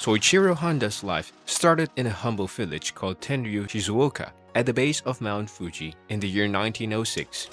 Soichiro Honda's life started in a humble village called Tenryu, Shizuoka, at the base of Mount Fuji in the year 1906.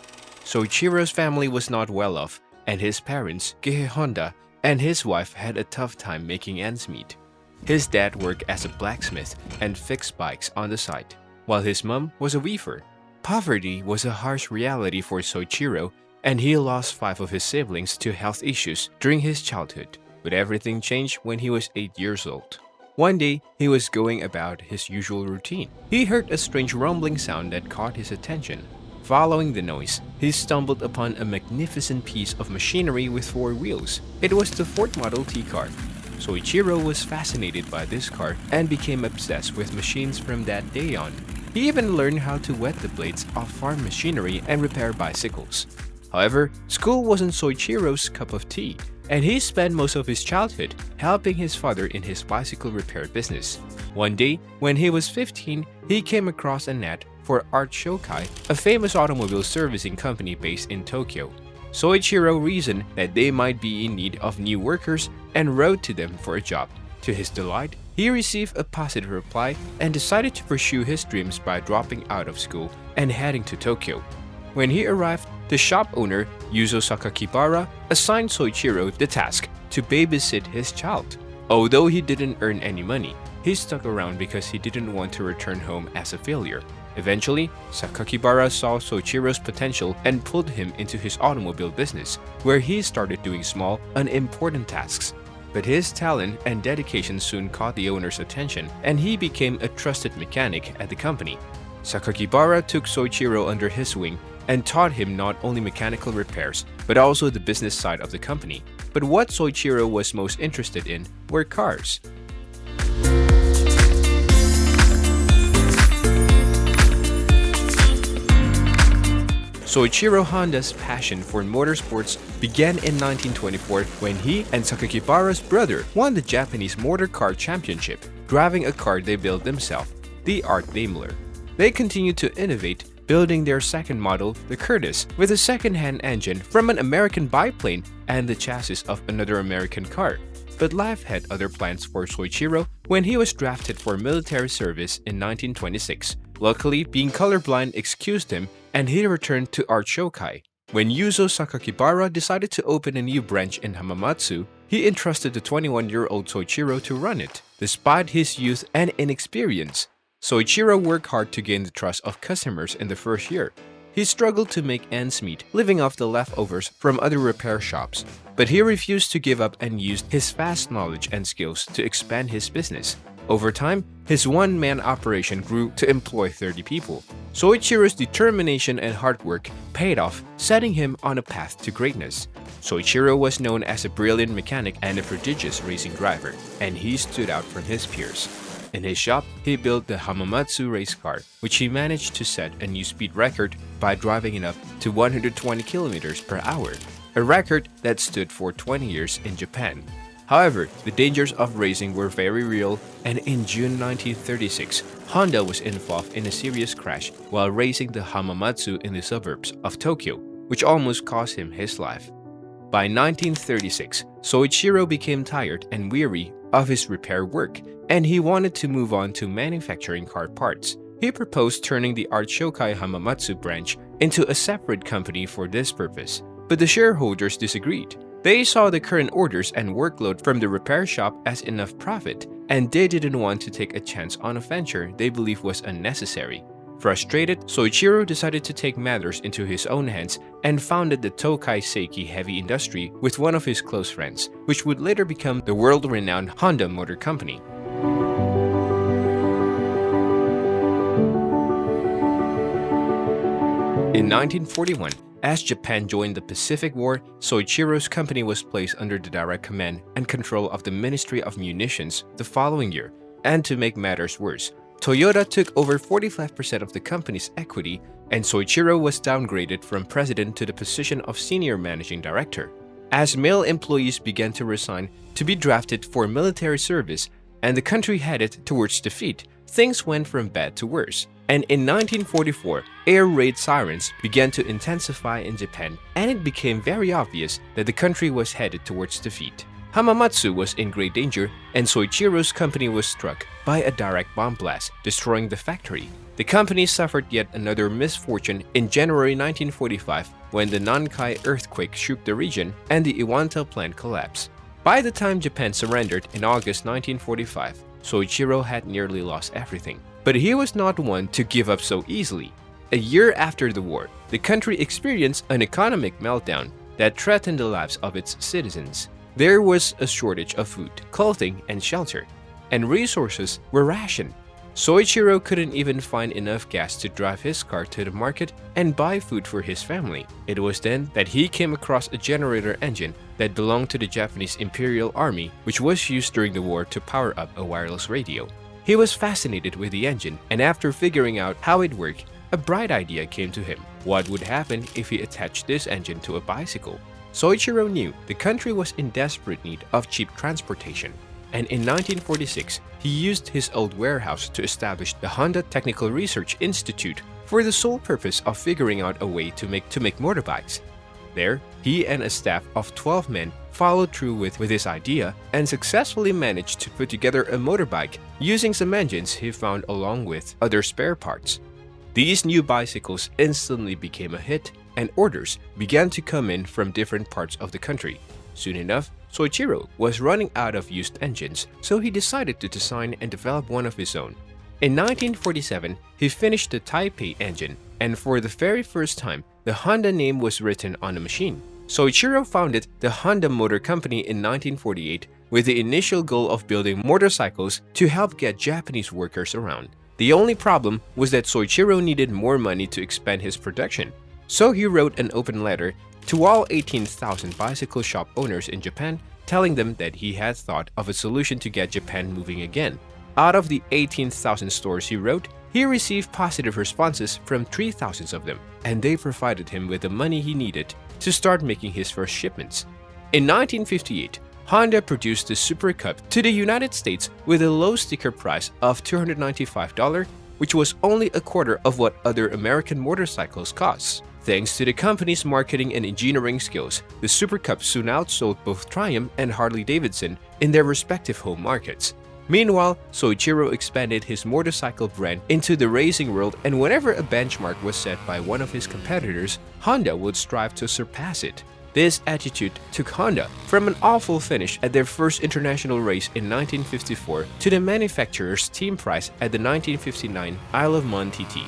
Soichiro's family was not well off, and his parents, Gehe Honda, and his wife had a tough time making ends meet. His dad worked as a blacksmith and fixed bikes on the side, while his mom was a weaver. Poverty was a harsh reality for Soichiro, and he lost 5 of his siblings to health issues during his childhood. But everything changed when he was 8 years old. One day, he was going about his usual routine. He heard a strange rumbling sound that caught his attention. Following the noise, he stumbled upon a magnificent piece of machinery with 4 wheels. It was the Ford Model T car. Soichiro was fascinated by this car and became obsessed with machines from that day on. He even learned how to wet the blades of farm machinery and repair bicycles. However, school wasn't Soichiro's cup of tea, and he spent most of his childhood helping his father in his bicycle repair business. One day, when he was 15, he came across an ad for Art Shokai, a famous automobile servicing company based in Tokyo. Soichiro reasoned that they might be in need of new workers and wrote to them for a job. To his delight, he received a positive reply and decided to pursue his dreams by dropping out of school and heading to Tokyo. When he arrived, the shop owner, Yuzo Sakakibara, assigned Soichiro the task to babysit his child. Although he didn't earn any money, he stuck around because he didn't want to return home as a failure. Eventually, Sakakibara saw Soichiro's potential and pulled him into his automobile business, where he started doing small, unimportant tasks. But his talent and dedication soon caught the owner's attention, and he became a trusted mechanic at the company. Sakakibara took Soichiro under his wing and taught him not only mechanical repairs, but also the business side of the company. But what Soichiro was most interested in were cars. Soichiro Honda's passion for motorsports began in 1924 when he and Sakakibara's brother won the Japanese Motor Car Championship, driving a car they built themselves, the Art Daimler. They continued to innovate, building their second model, the Curtiss, with a second-hand engine from an American biplane and the chassis of another American car. But life had other plans for Soichiro when he was drafted for military service in 1926. Luckily, being colorblind excused him, and he returned to Art Shokai. When Yuzo Sakakibara decided to open a new branch in Hamamatsu, he entrusted the 21-year-old Soichiro to run it. Despite his youth and inexperience, Soichiro worked hard to gain the trust of customers in the first year. He struggled to make ends meet, living off the leftovers from other repair shops. But he refused to give up and used his vast knowledge and skills to expand his business. Over time, his one-man operation grew to employ 30 people. Soichiro's determination and hard work paid off, setting him on a path to greatness. Soichiro was known as a brilliant mechanic and a prodigious racing driver, and he stood out from his peers. In his shop, he built the Hamamatsu race car, which he managed to set a new speed record by driving it up to 120 kilometers per hour, a record that stood for 20 years in Japan. However, the dangers of racing were very real, and in June 1936, Honda was involved in a serious crash while racing the Hamamatsu in the suburbs of Tokyo, which almost cost him his life. By 1936, Soichiro became tired and weary of his repair work, and he wanted to move on to manufacturing car parts. He proposed turning the Art Shokai Hamamatsu branch into a separate company for this purpose, but the shareholders disagreed. They saw the current orders and workload from the repair shop as enough profit, and they didn't want to take a chance on a venture they believed was unnecessary. Frustrated, Soichiro decided to take matters into his own hands and founded the Tokai Seiki Heavy Industry with one of his close friends, which would later become the world-renowned Honda Motor Company. In 1941, as Japan joined the Pacific War, Soichiro's company was placed under the direct command and control of the Ministry of Munitions the following year. And to make matters worse, Toyota took over 45% of the company's equity, and Soichiro was downgraded from president to the position of senior managing director. As male employees began to resign to be drafted for military service and the country headed towards defeat, things went from bad to worse. And in 1944, air raid sirens began to intensify in Japan, and it became very obvious that the country was headed towards defeat. Hamamatsu was in great danger, and Soichiro's company was struck by a direct bomb blast, destroying the factory. The company suffered yet another misfortune in January 1945 when the Nankai earthquake shook the region and the Iwanta plant collapsed. By the time Japan surrendered in August 1945, Soichiro had nearly lost everything. But he was not one to give up so easily. A year after the war, the country experienced an economic meltdown that threatened the lives of its citizens. There was a shortage of food, clothing, and shelter, and resources were rationed. Soichiro couldn't even find enough gas to drive his car to the market and buy food for his family. It was then that he came across a generator engine that belonged to the Japanese Imperial Army, which was used during the war to power up a wireless radio. He was fascinated with the engine, and after figuring out how it worked, a bright idea came to him. What would happen if he attached this engine to a bicycle? Soichiro knew the country was in desperate need of cheap transportation, and in 1946, he used his old warehouse to establish the Honda Technical Research Institute for the sole purpose of figuring out a way to make motorbikes. There, he and a staff of 12 men followed through with his idea and successfully managed to put together a motorbike using some engines he found along with other spare parts. These new bicycles instantly became a hit, and orders began to come in from different parts of the country. Soon enough, Soichiro was running out of used engines, so he decided to design and develop one of his own. In 1947, he finished the Taipei engine, and for the very first time, the Honda name was written on the machine. Soichiro founded the Honda Motor Company in 1948 with the initial goal of building motorcycles to help get Japanese workers around. The only problem was that Soichiro needed more money to expand his production. So he wrote an open letter to all 18,000 bicycle shop owners in Japan, telling them that he had thought of a solution to get Japan moving again. Out of the 18,000 stores he wrote, he received positive responses from 3,000 of them, and they provided him with the money he needed to start making his first shipments. In 1958, Honda produced the Super Cup to the United States with a low sticker price of $295, which was only a quarter of what other American motorcycles cost. Thanks to the company's marketing and engineering skills, the Super Cup soon outsold both Triumph and Harley-Davidson in their respective home markets. Meanwhile, Soichiro expanded his motorcycle brand into the racing world, and whenever a benchmark was set by one of his competitors, Honda would strive to surpass it. This attitude took Honda from an awful finish at their first international race in 1954 to the manufacturer's team prize at the 1959 Isle of Man TT,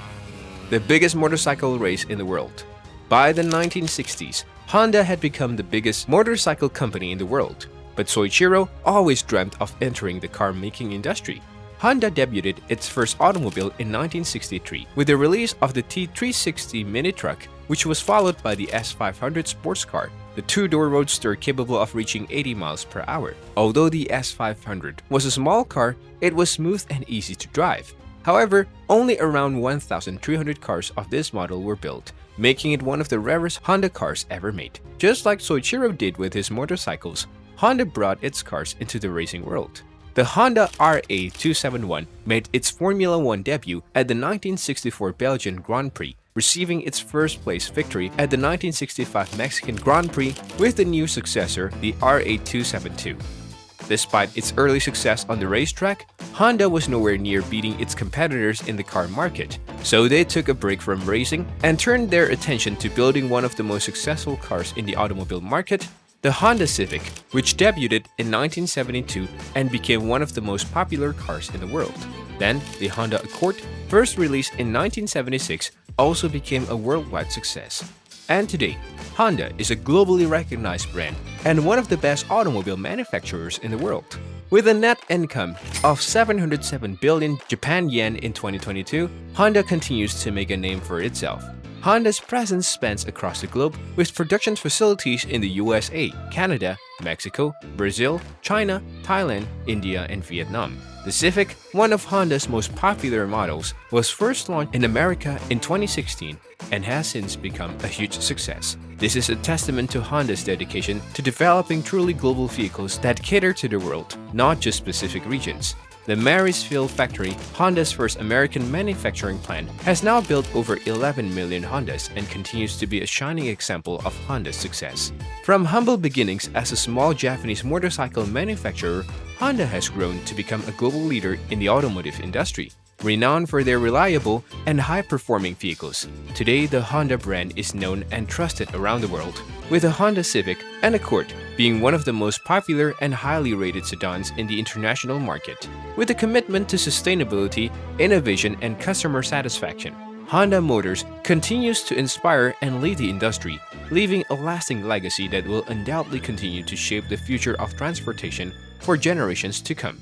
the biggest motorcycle race in the world. By the 1960s, Honda had become the biggest motorcycle company in the world, but Soichiro always dreamt of entering the car-making industry. Honda debuted its first automobile in 1963 with the release of the T360 mini truck, which was followed by the S500 sports car, the two-door roadster capable of reaching 80 miles per hour. Although the S500 was a small car, it was smooth and easy to drive. However, only around 1,300 cars of this model were built, making it one of the rarest Honda cars ever made. Just like Soichiro did with his motorcycles, Honda brought its cars into the racing world. The Honda RA271 made its Formula One debut at the 1964 Belgian Grand Prix, receiving its first-place victory at the 1965 Mexican Grand Prix with the new successor, the RA272. Despite its early success on the racetrack, Honda was nowhere near beating its competitors in the car market, so they took a break from racing and turned their attention to building one of the most successful cars in the automobile market, the Honda Civic, which debuted in 1972 and became one of the most popular cars in the world. Then, the Honda Accord, first released in 1976, also became a worldwide success. And today, Honda is a globally recognized brand and one of the best automobile manufacturers in the world. With a net income of 707 billion Japan yen in 2022, Honda continues to make a name for itself. Honda's presence spans across the globe with production facilities in the USA, Canada, Mexico, Brazil, China, Thailand, India, and Vietnam. The Civic, one of Honda's most popular models, was first launched in America in 2016 and has since become a huge success. This is a testament to Honda's dedication to developing truly global vehicles that cater to the world, not just specific regions. The Marysville factory, Honda's first American manufacturing plant, has now built over 11 million Hondas and continues to be a shining example of Honda's success. From humble beginnings as a small Japanese motorcycle manufacturer, Honda has grown to become a global leader in the automotive industry. Renowned for their reliable and high-performing vehicles, today the Honda brand is known and trusted around the world, with the Honda Civic and Accord being one of the most popular and highly rated sedans in the international market. With a commitment to sustainability, innovation, and customer satisfaction, Honda Motors continues to inspire and lead the industry, leaving a lasting legacy that will undoubtedly continue to shape the future of transportation for generations to come.